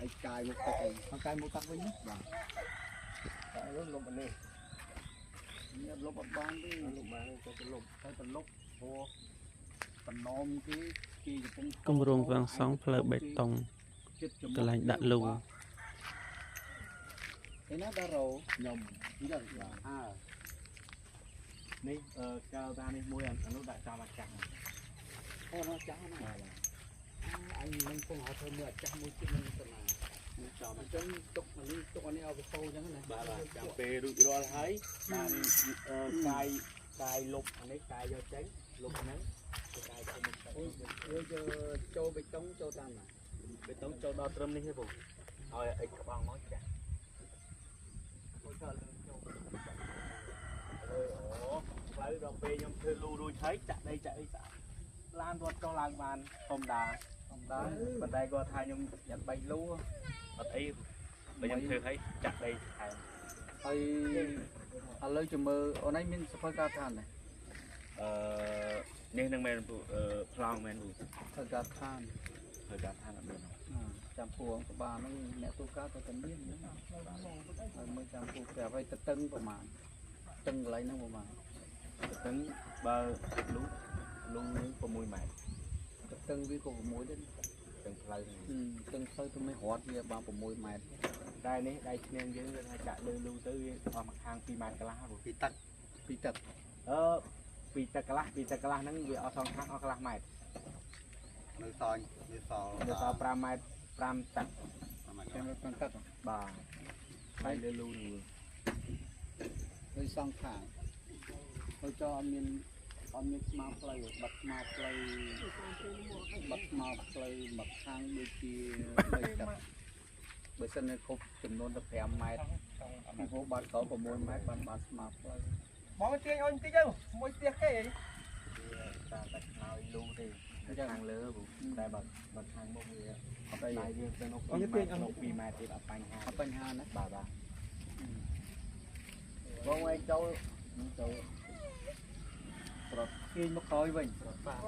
ai cài một tay con cài một tắc với nhé tại lúc anh đi nhập lúc bán đi lúc bán cho cái lúc vô phần nom cái công rong vàng sóng phơi bê tông từ lạnh đạn lù cái nó đã rồi nhầm chỉ làนี่เจ้าตานี่มวยอันนู้นได้จามาจัง nó cháu này anh mình không hỏi thêm nữa chắc mỗi chuyện mình cần là cho mình chân tục mà đi tục anh ao cái sâu chẳng này បាទចាំពេលរួចរាល់ហើយបានកាយលុបអានេះកាយយកចេញលុបហ្នឹងកាយទៅមិនទៅ ôi giờ châu bê tông châu tam à បេតុងចូលដល់ត្រឹមនេះទេបងឲ្យអីក្បងមកចាស់អូផ្លូវដល់ពេលខ្ញុំធ្វើលូរួចហើយចាក់ដីចាក់អីស្អាតឡានរត់ចុះឡើងបានធម្មតាប៉ុន្តែគាត់ថាខ្ញុំញ៉ាំ3លូអត់អីបើខ្ញុំធ្វើហើយចាក់ដីថែម ហើយឥឡូវជំរឿអូនឯងមានសភៅកាឋានដែរ នេះនឹងមែនប្លង់មែនបង សភៅកាឋាន ធ្វើការថាអត់មាន ចាំពួងក្បាលហ្នឹងអ្នកទូកាទៅតែមានហ្នឹងហើយមើលចាំពួងប្រាប់ឲ្យទៅតឹងប្រហែលតឹងកន្លែងហ្នឹងប្រហែល ទៅទាំងបើលូនឹង6ម៉ែត្រ ទៅតឹងវាក៏6ដែរ ទាំងផ្លូវហ្នឹង តឹងផ្លូវទៅមិនរត់វាបាន6ម៉ែត្រ តែនេះដៃឈ្នាងយើងគាត់ថាចាក់លើលូទៅវាអស់មួយខាង2ម៉ែត្រកន្លះបង ពីទឹក ពីទឹកកន្លះហ្នឹងវាអស់សងខាងអស់កន្លះម៉ែត្រ នៅសល់វាសល់ វាសល់5ម៉ែត្រ5ទឹក ចាំទៅទឹក បាទដៃលើលូនឹង ហើយសងខាងហើយចោអត់មានស្មាផ្លូវបាត់ស្មាផ្លូវមកខាងដូចជា3ទឹកបើសិននៅគ្រប់ចំនួនទៅ5ម៉ែត្រពីព្រោះបាត់ក៏6ម៉ែត្របានស្មាផ្លូវ បងទាញអុយបន្តិចទៅមួយផ្ទះគេអី តាមតែខ្នើយលូទេខាងលើតែបើខាងមុខវាអត់ដៃយើងទៅនោះ2ម៉ែត្រទៀតអត់បញ្ហា អត់បញ្ហាណា បាទបងឯងចូល ប្រត់ទាញមកក្រោយវិញ បាទ